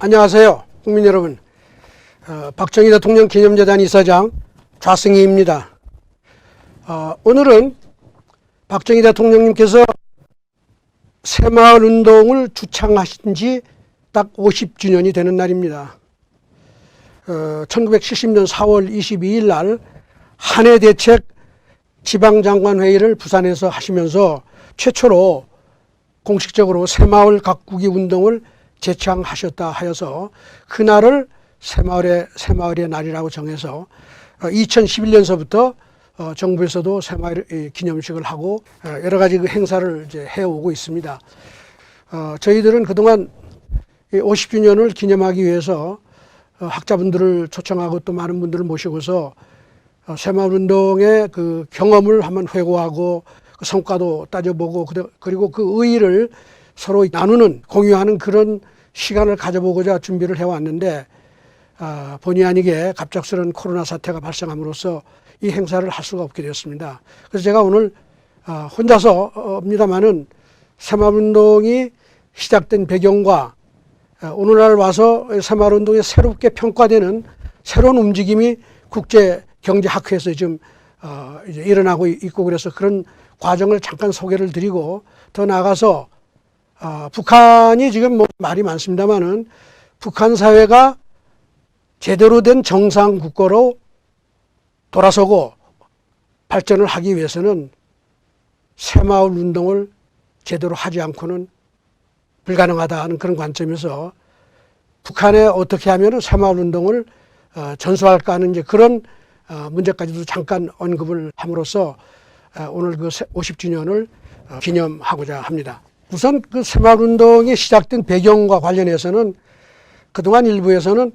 안녕하세요, 국민 여러분. 박정희 대통령 기념재단 이사장 좌승희입니다. 오늘은 박정희 대통령님께서 새마을 운동을 주창하신 지 딱 50주년이 되는 날입니다. 1970년 4월 22일 날 한해 대책 지방장관회의를 부산에서 하시면서 최초로 공식적으로 새마을 가꾸기 운동을 제창하셨다 하여서 그날을 새마을의 날이라고 정해서 2011년서부터 정부에서도 새마을 기념식을 하고 여러 가지 그 행사를 이제 해오고 있습니다. 저희들은 그동안 50주년을 기념하기 위해서 학자분들을 초청하고 또 많은 분들을 모시고서 새마을 운동의 그 경험을 한번 회고하고 그 성과도 따져보고 그리고 그 의의를 서로 나누는 공유하는 그런 시간을 가져보고자 준비를 해왔는데 본의 아니게 갑작스런 코로나 사태가 발생함으로써 이 행사를 할 수가 없게 되었습니다. 그래서 제가 오늘 혼자서입니다마는 새마을운동이 시작된 배경과 오늘날 와서 새마을운동이 새롭게 평가되는 새로운 움직임이 국제경제학회에서 지금 이제 일어나고 있고 그래서 그런 과정을 잠깐 소개를 드리고 더 나아가서 북한이 지금 뭐 말이 많습니다만은 북한 사회가 제대로 된 정상 국가로 돌아서고 발전을 하기 위해서는 새마을 운동을 제대로 하지 않고는 불가능하다 하는 그런 관점에서 북한에 어떻게 하면 새마을 운동을 전수할까 하는 이제 그런 문제까지도 잠깐 언급을 함으로써 오늘 그 50주년을 기념하고자 합니다. 우선 그 새마을 운동이 시작된 배경과 관련해서는 그동안 일부에서는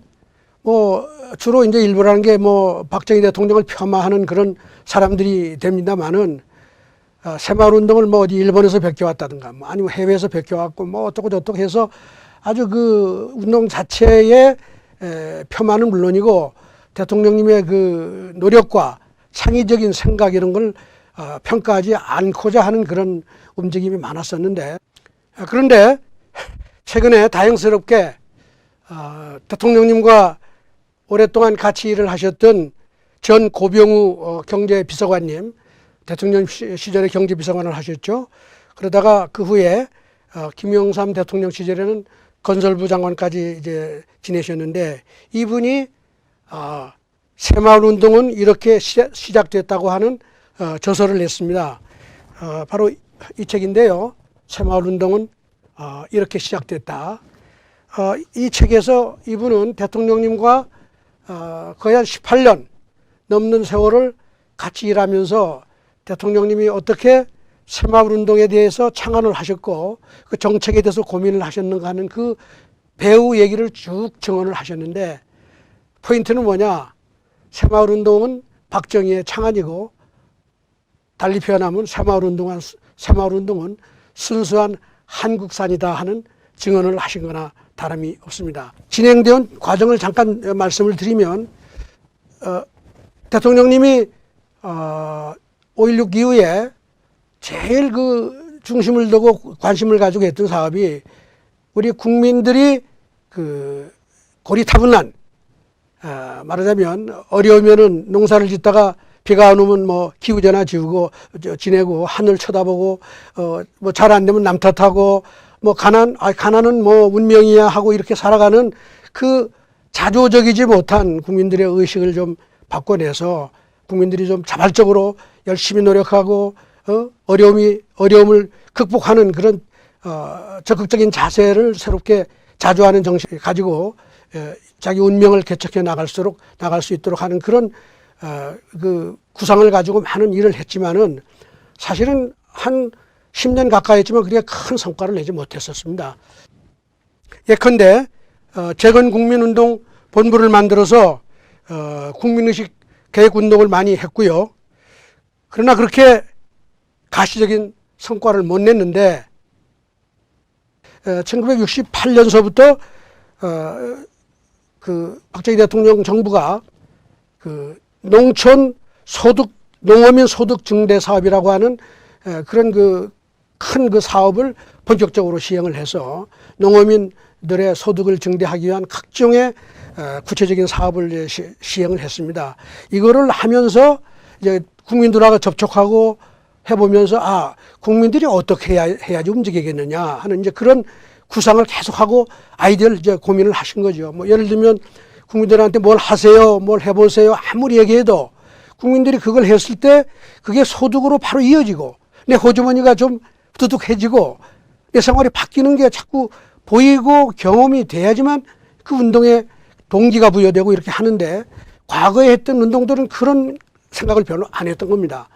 뭐 주로 이제 일부라는 게 뭐 박정희 대통령을 폄하하는 그런 사람들이 됩니다만은 새마을 운동을 뭐 어디 일본에서 베껴왔다든가 뭐 아니면 해외에서 베껴왔고 뭐 어떻고 저떻고 해서 아주 그 운동 자체의 폄하는 물론이고 대통령님의 그 노력과 창의적인 생각 이런 걸 평가하지 않고자 하는 그런 움직임이 많았었는데 그런데 최근에 다행스럽게 대통령님과 오랫동안 같이 일을 하셨던 전 고병우 경제비서관님, 대통령 시절에 경제비서관을 하셨죠. 그러다가 그 후에 김영삼 대통령 시절에는 건설부 장관까지 이제 지내셨는데 이분이 새마을 운동은 이렇게 시작됐다고 하는 저서를 냈습니다. 바로 이 책인데요. 새마을 운동은 이렇게 시작됐다. 이 책에서 이분은 대통령님과 거의 한 18년 넘는 세월을 같이 일하면서 대통령님이 어떻게 새마을 운동에 대해서 창안을 하셨고 그 정책에 대해서 고민을 하셨는가 하는 그 배후 얘기를 쭉 증언을 하셨는데 포인트는 뭐냐? 새마을 운동은 박정희의 창안이고 달리 표현하면 새마을 운동은 순수한 한국산이다 하는 증언을 하신 거나 다름이 없습니다. 진행된 과정을 잠깐 말씀을 드리면 대통령님이 5.16 이후에 제일 그 중심을 두고 관심을 가지고 했던 사업이 우리 국민들이 그 고리타분한 말하자면 어려우면은 농사를 짓다가 비가 안 오면 뭐 기후전화 지내고 하늘 쳐다보고 뭐 잘 안 되면 남 탓하고 뭐 가난은 뭐 운명이야 하고 이렇게 살아가는 그 자조적이지 못한 국민들의 의식을 좀 바꿔내서 국민들이 좀 자발적으로 열심히 노력하고 어려움을 극복하는 그런 적극적인 자세를 새롭게 자조하는 정신을 가지고 자기 운명을 개척해 나갈 수 있도록 하는 그런 그 구상을 가지고 많은 일을 했지만은 사실은 한 10년 가까이 했지만 그게 큰 성과를 내지 못했었습니다. 예컨대 재건국민운동 본부를 만들어서 국민의식 개혁운동을 많이 했고요. 그러나 그렇게 가시적인 성과를 못 냈는데 1968년서부터 그 박정희 대통령 정부가 그 농어민 소득 증대 사업이라고 하는 그런 그 큰 그 사업을 본격적으로 시행을 해서 농어민 국민들의 소득을 증대하기 위한 각종의 구체적인 사업을 시행을 했습니다. 이거를 하면서 이제 국민들하고 접촉하고 해보면서 국민들이 어떻게 해야지 움직이겠느냐 하는 이제 그런 구상을 계속하고 아이디어를 이제 고민을 하신 거죠. 뭐 예를 들면 국민들한테 뭘 하세요, 뭘 해보세요 아무리 얘기해도 국민들이 그걸 했을 때 그게 소득으로 바로 이어지고 내 호주머니가 좀 두둑해지고 내 생활이 바뀌는 게 자꾸 보이고 경험이 돼야지만 그 운동에 동기가 부여되고 이렇게 하는데 과거에 했던 운동들은 그런 생각을 별로 안 했던 겁니다.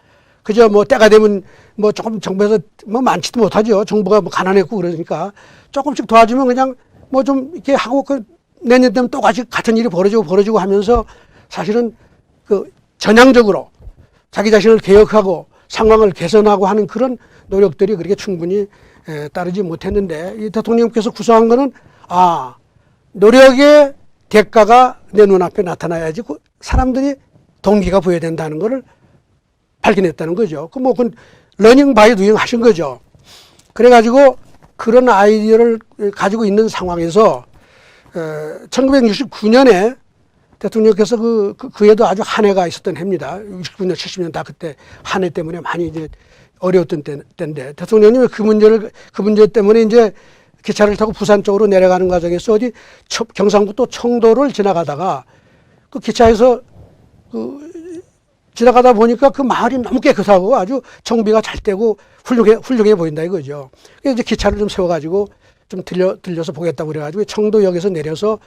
그저 뭐 때가 되면 뭐 조금 정부에서 뭐 많지도 못하죠. 정부가 뭐 가난했고 그러니까 조금씩 도와주면 그냥 뭐 좀 이렇게 하고 그 내년 되면 또 같은 일이 벌어지고 하면서 사실은 그 전향적으로 자기 자신을 개혁하고 상황을 개선하고 하는 그런 노력들이 그렇게 충분히 따르지 못했는데 이 대통령께서 구상한 거는 노력의 대가가 내 눈앞에 나타나야지 사람들이 동기가 부여된다는 것을 발견했다는 거죠. 그 러닝 바이 두잉 하신 거죠. 그래가지고 그런 아이디어를 가지고 있는 상황에서 1969년에 대통령께서 그 해도 아주 한 해가 있었던 해입니다. 69년, 70년 다 그때 한 해 때문에 많이 이제 어려웠던 때인데 대통령님이 그 문제 때문에 이제 기차를 타고 부산 쪽으로 내려가는 과정에서 어디 경상북도 청도를 지나가다가 그 기차에서 지나가다 보니까 그 마을이 너무 깨끗하고 아주 정비가 잘 되고 훌륭해 보인다 이거죠. 그래서 이제 기차를 좀 세워가지고 좀 들려서 보겠다고 그래가지고 청도역에서 내려서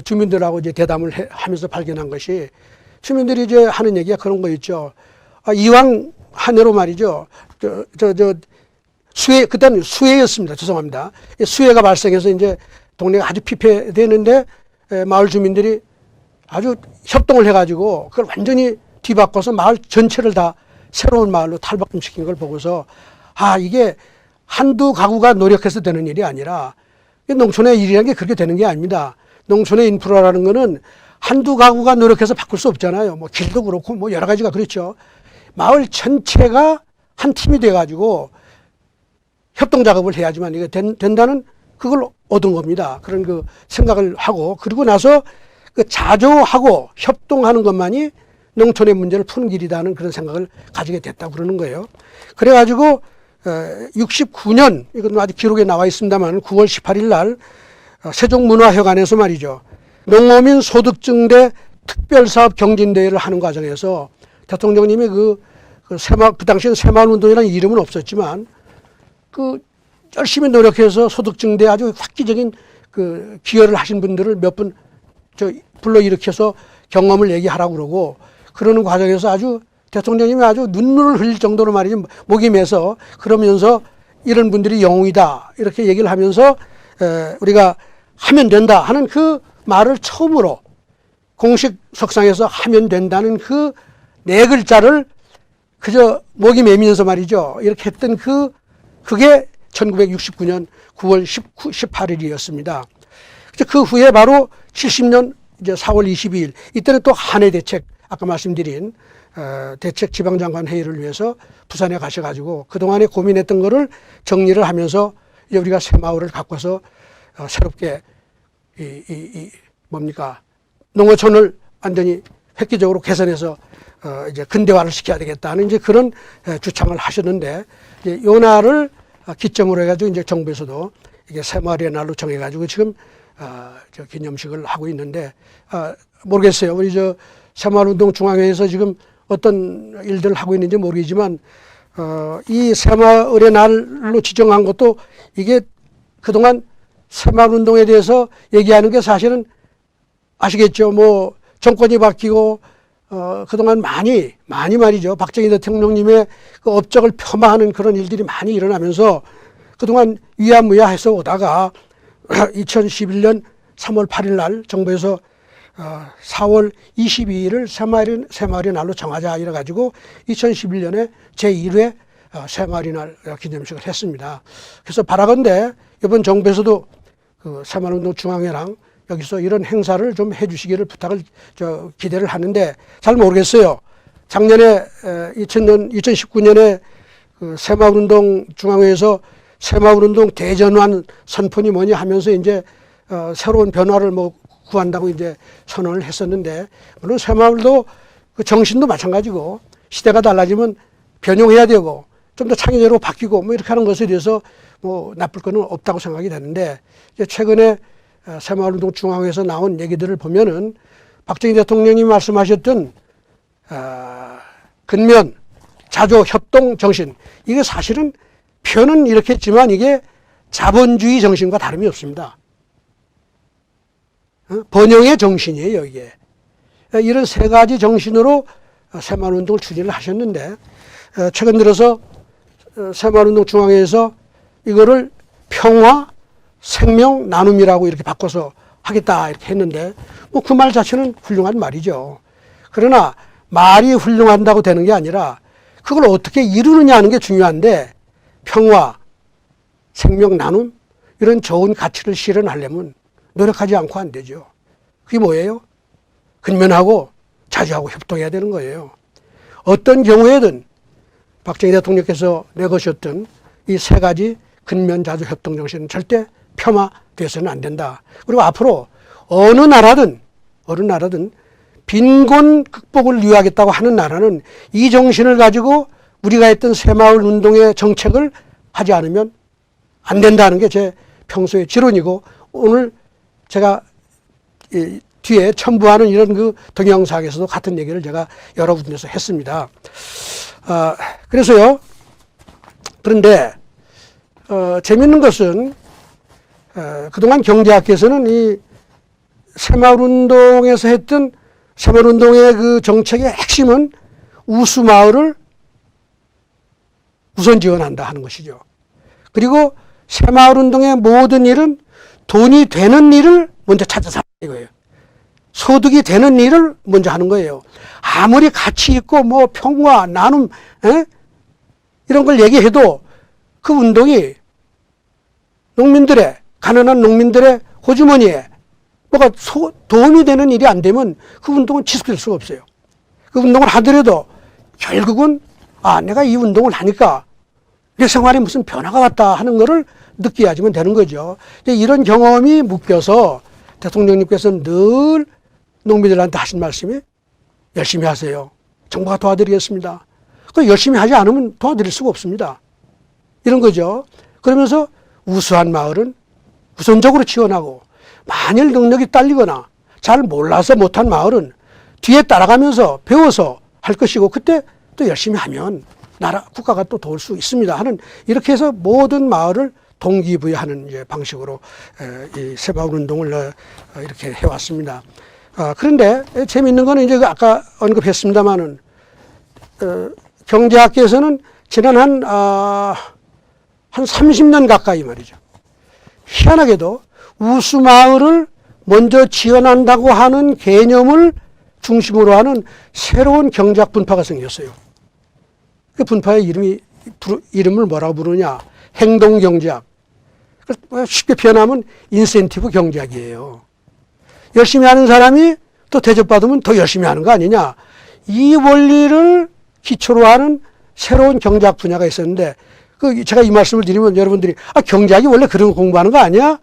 주민들하고 이제 대담을 하면서 발견한 것이 주민들이 이제 하는 얘기가 그런 거 있죠. 이왕 한 해로 말이죠. 그때는 수해였습니다. 죄송합니다. 수해가 발생해서 이제 동네가 아주 피폐되는데 마을 주민들이 아주 협동을 해가지고 그걸 완전히 뒤바꿔서 마을 전체를 다 새로운 마을로 탈바꿈시킨 걸 보고서 이게 한두 가구가 노력해서 되는 일이 아니라 농촌의 일이라는 게 그렇게 되는 게 아닙니다. 농촌의 인프라라는 거는 한두 가구가 노력해서 바꿀 수 없잖아요. 뭐 길도 그렇고 뭐 여러 가지가 그렇죠. 마을 전체가 한 팀이 돼가지고 협동 작업을 해야지만 이게 된다는 그걸 얻은 겁니다. 그런 그 생각을 하고 그리고 나서 그 자조하고 협동하는 것만이 농촌의 문제를 푸는 길이라는 그런 생각을 가지게 됐다고 그러는 거예요. 그래가지고 69년 이건 아직 기록에 나와 있습니다만 9월 18일 날 세종문화회관에서 말이죠. 농어민 소득증대 특별사업 경진대회를 하는 과정에서 대통령님이 그 당시엔 새마을운동이라는 이름은 없었지만 열심히 노력해서 소득증대 아주 획기적인 기여를 하신 분들을 몇 분 불러일으켜서 경험을 얘기하라고 그러고 그러는 과정에서 대통령님이 아주 눈물을 흘릴 정도로 말이죠. 목이 메서 그러면서 이런 분들이 영웅이다 이렇게 얘기를 하면서 우리가 하면 된다 하는 그 말을 처음으로 공식 석상에서 하면 된다는 그 네 글자를 그저 목이 메면서 말이죠. 이렇게 했던 그게 1969년 9월 18일이었습니다. 그 후에 바로 70년 이제 4월 22일 이때는 또 한해 대책 아까 말씀드린 대책 지방장관 회의를 위해서 부산에 가셔가지고 그동안에 고민했던 거를 정리를 하면서 이제 우리가 새마을을 가꿔서 새롭게 농어촌을 완전히 획기적으로 개선해서 이제 근대화를 시켜야 되겠다는 이제 그런 주창을 하셨는데 이제 요 날을 기점으로 해가지고 이제 정부에서도 이게 새마을의 날로 정해가지고 지금 기념식을 하고 있는데 모르겠어요. 우리 새마을운동 중앙회에서 지금 어떤 일들을 하고 있는지 모르겠지만 이 새마을의 날로 지정한 것도 이게 그동안 새마을운동에 대해서 얘기하는 게 사실은 아시겠죠. 뭐 정권이 바뀌고 그동안 많이 말이죠. 박정희 대통령님의 그 업적을 폄하하는 그런 일들이 많이 일어나면서 그동안 위야무야해서 오다가 2011년 3월 8일 날 정부에서 4월 22일을 새마을의 날로 정하자 이래가지고 2011년에 제1회 새마을의 날 기념식을 했습니다. 그래서 바라건대 이번 정부에서도 그 새마을운동 중앙회랑 여기서 이런 행사를 좀 해주시기를 기대를 하는데 잘 모르겠어요. 작년에 2019년에 그 새마을운동 중앙회에서 새마을운동 대전환 선포니 뭐니 하면서 이제 새로운 변화를 뭐 구한다고 이제 선언을 했었는데, 물론 새마을도 그 정신도 마찬가지고 시대가 달라지면 변형해야 되고 좀 더 창의적으로 바뀌고 뭐 이렇게 하는 것에 대해서 뭐 나쁠 거는 없다고 생각이 되는데, 이제 최근에 새마을운동 중앙회에서 나온 얘기들을 보면은 박정희 대통령이 말씀하셨던 근면, 자조, 협동 정신, 이게 사실은 표현은 이렇게 했지만 이게 자본주의 정신과 다름이 없습니다. 번영의 정신이에요, 이게. 이런 세 가지 정신으로 새마을운동을 추진을 하셨는데, 최근 들어서 새마을운동 중앙회에서 이거를 평화, 생명, 나눔이라고 이렇게 바꿔서 하겠다 이렇게 했는데, 뭐 그 말 자체는 훌륭한 말이죠. 그러나 말이 훌륭한다고 되는 게 아니라 그걸 어떻게 이루느냐 하는 게 중요한데, 평화, 생명, 나눔 이런 좋은 가치를 실현하려면 노력하지 않고 안 되죠. 그게 뭐예요? 근면하고 자주하고 협동해야 되는 거예요. 어떤 경우에든 박정희 대통령께서 내거셨던 이 세 가지 근면, 자주, 협동 정신은 절대 폄하돼서는 안 된다. 그리고 앞으로 어느 나라든 빈곤 극복을 위하겠다고 하는 나라는 이 정신을 가지고 우리가 했던 새마을 운동의 정책을 하지 않으면 안 된다는 게 제 평소의 지론이고, 오늘 제가 뒤에 첨부하는 이런 그 동영상에서도 같은 얘기를 제가 여러 군데서 했습니다. 그래서요, 그런데 재밌는 것은 그동안 경제학계에서는 이 새마을운동에서 했던 새마을운동의 그 정책의 핵심은 우수마을을 우선 지원한다 하는 것이죠. 그리고 새마을운동의 모든 일은 돈이 되는 일을 먼저 찾아서 하는 거예요. 소득이 되는 일을 먼저 하는 거예요. 아무리 가치 있고 뭐 평화, 나눔 이런 걸 얘기해도 그 운동이 농민들의, 가난한 농민들의 호주머니에 뭐가 도움이 되는 일이 안 되면 그 운동은 지속될 수가 없어요. 그 운동을 하더라도 결국은 내가 이 운동을 하니까 내 생활에 무슨 변화가 왔다 하는 거를 느껴야지만 되는 거죠. 이런 경험이 묶여서 대통령님께서는 늘 농민들한테 하신 말씀이 열심히 하세요. 정부가 도와드리겠습니다. 그 열심히 하지 않으면 도와드릴 수가 없습니다. 이런 거죠. 그러면서 우수한 마을은 우선적으로 지원하고, 만일 능력이 딸리거나 잘 몰라서 못한 마을은 뒤에 따라가면서 배워서 할 것이고, 그때 또 열심히 하면 나라, 국가가 또 도울 수 있습니다 하는, 이렇게 해서 모든 마을을 동기부여하는 이제 방식으로 이 새마을운동을 이렇게 해왔습니다. 그런데 재미있는 거는 이제 아까 언급했습니다마는 경제학계에서는 지난 한 30년 가까이 말이죠. 희한하게도 우수마을을 먼저 지원한다고 하는 개념을 중심으로 하는 새로운 경제학 분파가 생겼어요. 그 분파의 이름을 뭐라고 부르냐? 행동경제학. 쉽게 표현하면 인센티브 경제학이에요. 열심히 하는 사람이 또 대접받으면 더 열심히 하는 거 아니냐? 이 원리를 기초로 하는 새로운 경제학 분야가 있었는데, 제가 이 말씀을 드리면 여러분들이 경제학이 원래 그런 거 공부하는 거 아니야?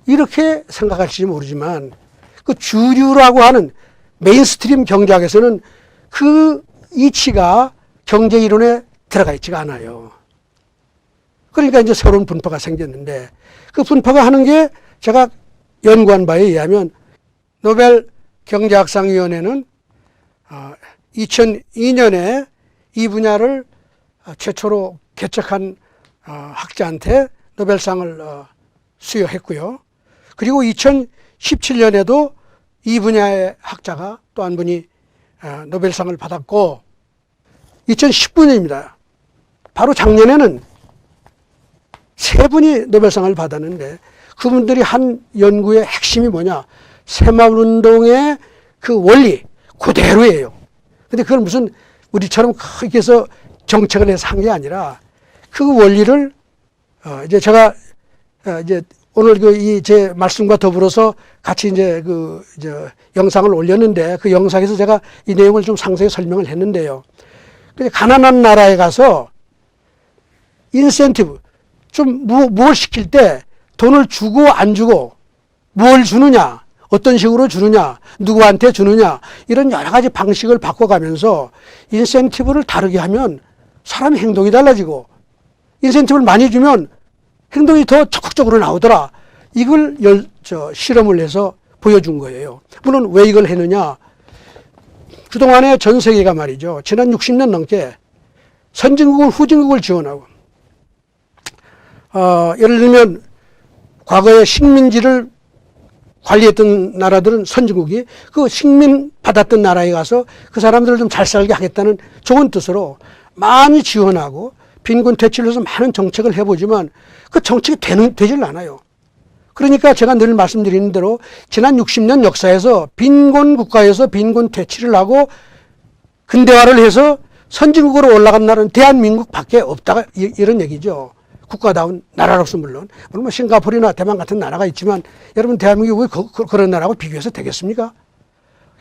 이렇게 생각할지 모르지만, 그 주류라고 하는 메인스트림 경제학에서는 그 이치가 경제 이론에 들어가 있지가 않아요. 그러니까 이제 새로운 분파가 생겼는데, 그 분파가 하는 게 제가 연구한 바에 의하면 노벨 경제학상위원회는 2002년에 이 분야를 최초로 개척한 학자한테 노벨상을 수여했고요. 그리고 2017년에도 이 분야의 학자가 또 한 분이 노벨상을 받았고, 2019년입니다. 바로 작년에는 세 분이 노벨상을 받았는데, 그분들이 한 연구의 핵심이 뭐냐? 새마을운동의 그 원리 그대로예요. 근데 그걸 무슨 우리처럼 크게 해서 정책을 해서 한 게 아니라, 그 원리를 이제 제가 이제 오늘 제 말씀과 더불어서 같이 이제 영상을 올렸는데, 그 영상에서 제가 이 내용을 좀 상세히 설명을 했는데요. 가난한 나라에 가서 인센티브, 좀 뭘 시킬 때 돈을 주고 안 주고 뭘 주느냐, 어떤 식으로 주느냐, 누구한테 주느냐, 이런 여러 가지 방식을 바꿔가면서 인센티브를 다르게 하면 사람의 행동이 달라지고, 인센티브를 많이 주면 행동이 더 적극적으로 나오더라. 이걸 실험을 해서 보여준 거예요. 물론 왜 이걸 했느냐. 그동안에 전 세계가 말이죠. 지난 60년 넘게 선진국을 후진국을 지원하고, 예를 들면 과거에 식민지를 관리했던 나라들은 선진국이 그 식민 받았던 나라에 가서 그 사람들을 좀 잘 살게 하겠다는 좋은 뜻으로 많이 지원하고 빈곤 퇴치를 해서 많은 정책을 해보지만 그 정책이 되질 않아요. 그러니까 제가 늘 말씀드리는 대로 지난 60년 역사에서 빈곤 국가에서 빈곤 퇴치를 하고 근대화를 해서 선진국으로 올라간 나라는 대한민국 밖에 없다, 이런 얘기죠. 국가다운 나라로서 물론 뭐 싱가포르나 대만 같은 나라가 있지만 여러분 대한민국이 왜 그런 나라하고 비교해서 되겠습니까?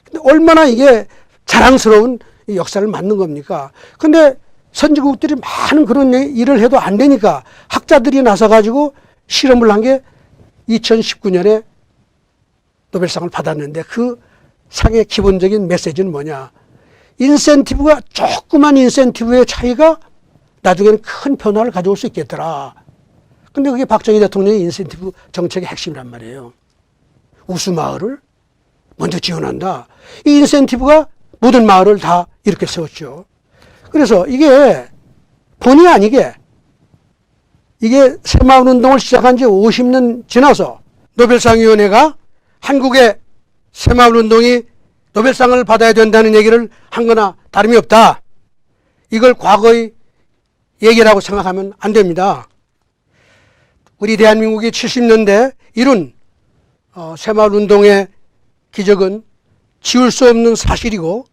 근데 얼마나 이게 자랑스러운 역사를 만든 겁니까? 근데 선진국들이 많은 그런 일을 해도 안 되니까 학자들이 나서가지고 실험을 한 게 2019년에 노벨상을 받았는데 그 상의 기본적인 메시지는 뭐냐. 인센티브가, 조그만 인센티브의 차이가 나중에는 큰 변화를 가져올 수 있겠더라. 근데 그게 박정희 대통령의 인센티브 정책의 핵심이란 말이에요. 우수마을을 먼저 지원한다. 이 인센티브가 모든 마을을 다 이렇게 세웠죠. 그래서 이게 본의 아니게 이게 새마을운동을 시작한 지 50년 지나서 노벨상위원회가 한국의 새마을운동이 노벨상을 받아야 된다는 얘기를 한 거나 다름이 없다. 이걸 과거의 얘기라고 생각하면 안 됩니다. 우리 대한민국이 70년대 이룬 새마을운동의 기적은 지울 수 없는 사실이고,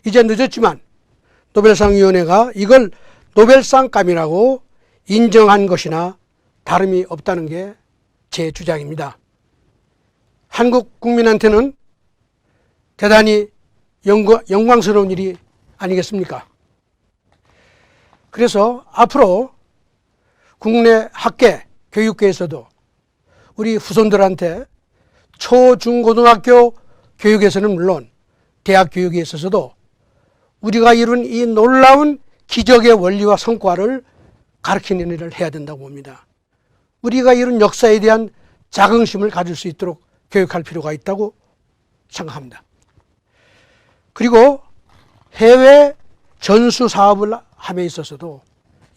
이제 늦었지만 노벨상위원회가 이걸 노벨상감이라고 인정한 것이나 다름이 없다는 게 제 주장입니다. 한국 국민한테는 대단히 영광스러운 일이 아니겠습니까? 그래서 앞으로 국내 학계, 교육계에서도 우리 후손들한테 초, 중, 고등학교 교육에서는 물론 대학 교육에 있어서도 우리가 이룬 이 놀라운 기적의 원리와 성과를 가르치는 일을 해야 된다고 봅니다. 우리가 이룬 역사에 대한 자긍심을 가질 수 있도록 교육할 필요가 있다고 생각합니다. 그리고 해외 전수 사업을 함에 있어서도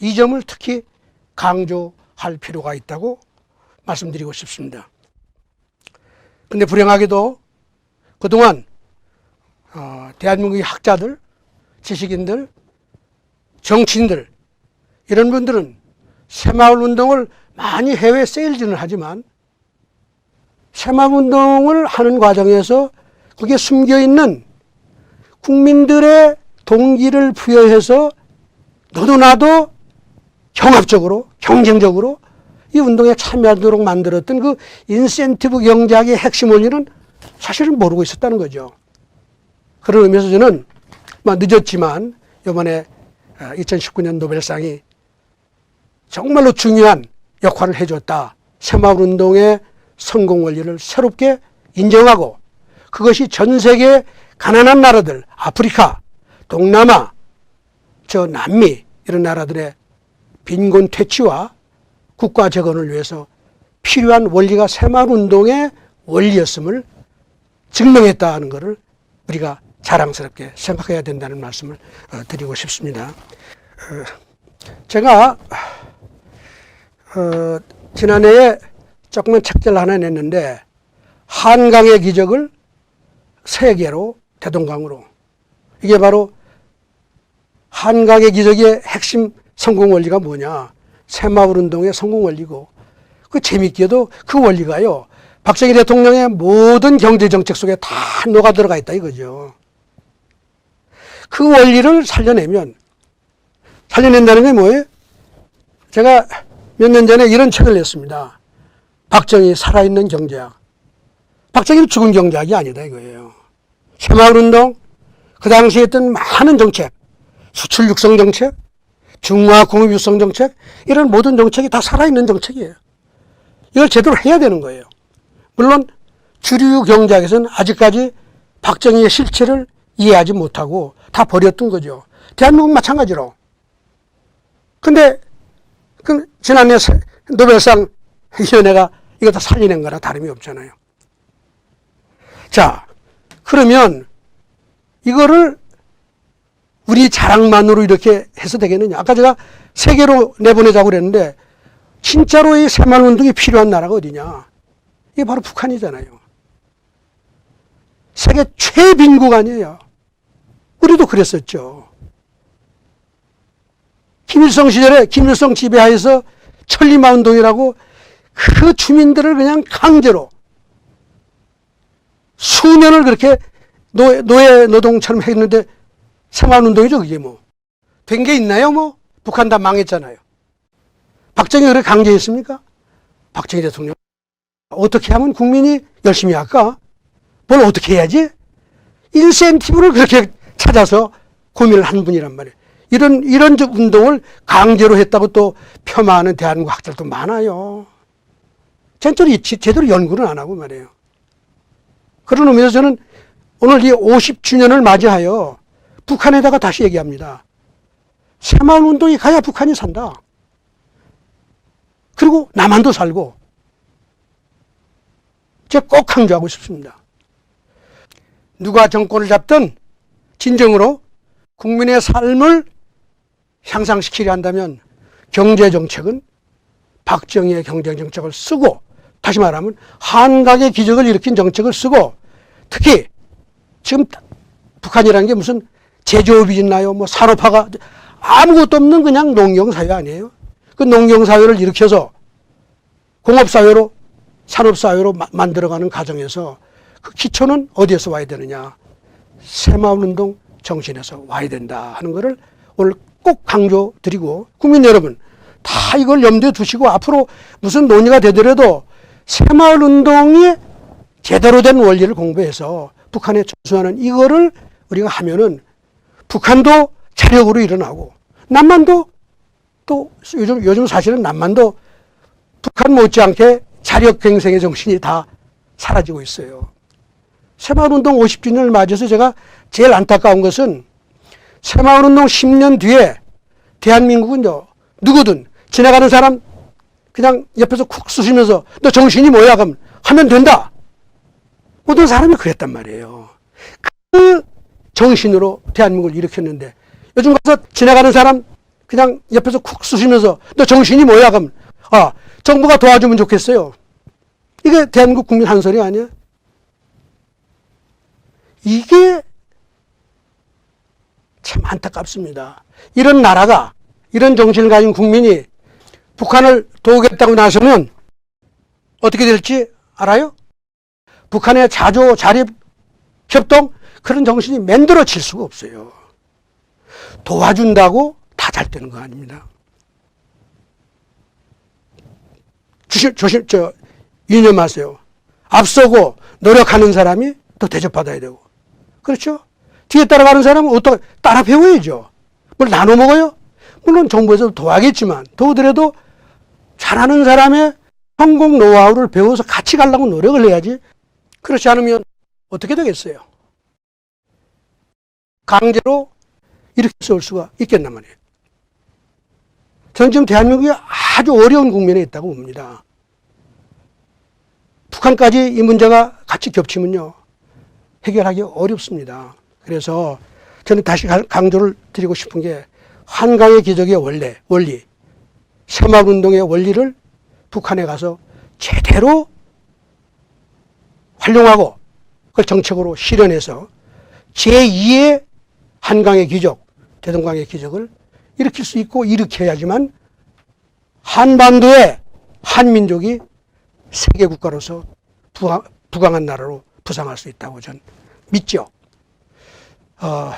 이 점을 특히 강조할 필요가 있다고 말씀드리고 싶습니다. 그런데 불행하게도 그동안 대한민국의 학자들, 지식인들, 정치인들, 이런 분들은 새마을운동을 많이 해외 세일즈는 하지만 새마을운동을 하는 과정에서 그게 숨겨있는 국민들의 동기를 부여해서 너도 나도 경합적으로, 경쟁적으로 이 운동에 참여하도록 만들었던 그 인센티브 경제학의 핵심 원리는 사실은 모르고 있었다는 거죠. 그런 의미에서 저는 늦었지만 이번에 2019년 노벨상이 정말로 중요한 역할을 해줬다. 새마을운동의 성공 원리를 새롭게 인정하고 그것이 전 세계 가난한 나라들, 아프리카, 동남아, 남미 이런 나라들의 빈곤 퇴치와 국가 재건을 위해서 필요한 원리가 새마을운동의 원리였음을 증명했다는 것을 우리가 자랑스럽게 생각해야 된다는 말씀을 드리고 싶습니다. 제가 지난해에 조그만 책들 하나 냈는데 한강의 기적을 세계로 대동강으로, 이게 바로 한강의 기적의 핵심 성공 원리가 뭐냐, 새마을운동의 성공 원리고, 그 재밌게도 그 원리가요 박정희 대통령의 모든 경제정책 속에 다 녹아 들어가 있다 이거죠. 그 원리를 살려낸다는 게 뭐예요? 제가 몇 년 전에 이런 책을 냈습니다. 박정희 살아있는 경제학. 박정희는 죽은 경제학이 아니다 이거예요. 새마을운동, 그 당시에 했던 많은 정책, 수출 육성 정책, 중화 공업 육성 정책, 이런 모든 정책이 다 살아있는 정책이에요. 이걸 제대로 해야 되는 거예요. 물론 주류 경제학에서는 아직까지 박정희의 실체를 이해하지 못하고 다 버렸던 거죠. 대한민국 마찬가지로. 근데 지난해 노벨상 위원회가 이거 다 살려낸 거나 다름이 없잖아요. 자, 그러면 이거를 우리 자랑만으로 이렇게 해서 되겠느냐. 아까 제가 세계로 내보내자고 그랬는데 진짜로 이 새마을운동이 필요한 나라가 어디냐. 이게 바로 북한이잖아요. 세계 최빈국 아니에요. 우리도 그랬었죠. 김일성 시절에 김일성 지배하에서 천리마운동이라고 그 주민들을 그냥 강제로 수년을 그렇게 노예 노동처럼 했는데 새마을운동이죠. 그게 뭐. 된 게 있나요? 뭐. 북한 다 망했잖아요. 박정희가 그렇게 강제했습니까? 박정희 대통령. 어떻게 하면 국민이 열심히 할까? 뭘 어떻게 해야지? 인센티브를 그렇게 찾아서 고민을 한 분이란 말이에요. 이런 운동을 강제로 했다고 또 폄하하는 대한민국 학자들도 많아요. 제대로 연구는 안 하고 말이에요. 그런 의미에서 저는 오늘 이 50주년을 맞이하여 북한에다가 다시 얘기합니다. 새마을운동이 가야 북한이 산다. 그리고 남한도 살고. 제가 꼭 강조하고 싶습니다. 누가 정권을 잡든 진정으로 국민의 삶을 향상시키려 한다면 경제정책은 박정희의 경제정책을 쓰고, 다시 말하면 한강의 기적을 일으킨 정책을 쓰고, 특히 지금 북한이라는 게 무슨 제조업이 있나요? 뭐 산업화가 아무것도 없는 그냥 농경사회 아니에요? 그 농경사회를 일으켜서 공업사회로 산업사회로 만들어가는 과정에서 그 기초는 어디에서 와야 되느냐? 새마을운동 정신에서 와야 된다 하는 것을 오늘 꼭 강조드리고, 국민 여러분 다 이걸 염두에 두시고 앞으로 무슨 논의가 되더라도 새마을운동이 제대로 된 원리를 공부해서 북한에 전수하는 이거를 우리가 하면은 북한도 자력으로 일어나고, 남만도 또 요즘 사실은 남만도 북한 못지않게 자력갱생의 정신이 다 사라지고 있어요. 새마을운동 50주년을 맞이해서 제가 제일 안타까운 것은 새마을운동 10년 뒤에 대한민국은요, 누구든 지나가는 사람 그냥 옆에서 쿡 쑤시면서 너 정신이 뭐야? 그럼 하면 된다. 모든 사람이 그랬단 말이에요. 그 정신으로 대한민국을 일으켰는데 요즘 가서 지나가는 사람 그냥 옆에서 쿡 쑤시면서 너 정신이 뭐야? 그럼 정부가 도와주면 좋겠어요. 이게 대한민국 국민 한 소리 아니야? 이게 참 안타깝습니다. 이런 나라가, 이런 정신을 가진 국민이 북한을 도우겠다고 나서면 어떻게 될지 알아요? 북한의 자조, 자립, 협동, 그런 정신이 만들어질 수가 없어요. 도와준다고 다 잘 되는 거 아닙니다. 유념하세요. 앞서고 노력하는 사람이 또 대접받아야 되고. 그렇죠? 뒤에 따라가는 사람은 어떻게 따라 배워야죠. 뭘 나눠 먹어요? 물론 정부에서도 도와야겠지만, 도우더라도 잘하는 사람의 성공 노하우를 배워서 같이 가려고 노력을 해야지. 그렇지 않으면 어떻게 되겠어요? 강제로 이렇게 쏠 수가 있겠단 말이에요. 저는 지금 대한민국이 아주 어려운 국면에 있다고 봅니다. 북한까지 이 문제가 같이 겹치면요, 해결하기 어렵습니다. 그래서 저는 다시 강조를 드리고 싶은 게, 한강의 기적의 원리, 새마을운동의 원리를 북한에 가서 제대로 활용하고 그걸 정책으로 실현해서 제2의 한강의 기적, 대동강의 기적을 일으킬 수 있고 일으켜야지만 한반도의 한민족이 세계 국가로서 부강한 나라로 부상할 수 있다고 저는 믿죠.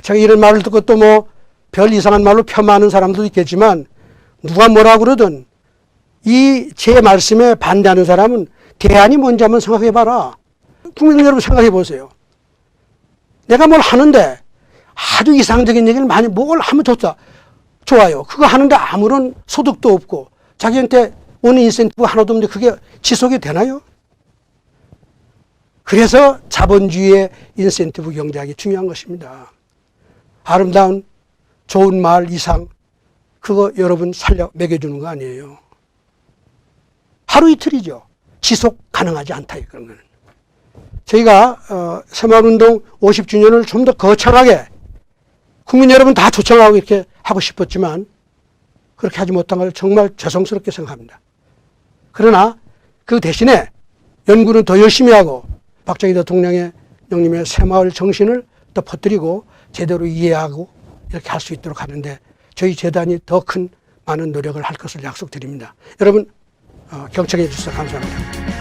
제가 이런 말을 듣고 또 뭐 별 이상한 말로 폄하하는 사람도 있겠지만, 누가 뭐라 그러든 이 제 말씀에 반대하는 사람은 대안이 뭔지 한번 생각해 봐라. 국민 여러분 생각해 보세요. 내가 뭘 하는데 아주 이상적인 얘기를 많이 뭘 하면 좋아요. 그거 하는데 아무런 소득도 없고 자기한테 오는 인센티브 하나도 없는데 그게 지속이 되나요? 그래서 자본주의의 인센티브 경제학이 중요한 것입니다. 아름다운 좋은 마을 이상 그거 여러분 살려 먹여주는 거 아니에요. 하루 이틀이죠. 지속 가능하지 않다 그런 거는. 저희가 새마을운동 50주년을 좀 더 거창하게 국민 여러분 다 초청하고 이렇게 하고 싶었지만 그렇게 하지 못한 걸 정말 죄송스럽게 생각합니다. 그러나 그 대신에 연구는 더 열심히 하고 박정희 대통령의 형님의 새마을 정신을 더 퍼뜨리고 제대로 이해하고 이렇게 할 수 있도록 하는데 저희 재단이 더 큰 많은 노력을 할 것을 약속드립니다. 여러분 경청해 주셔서 감사합니다.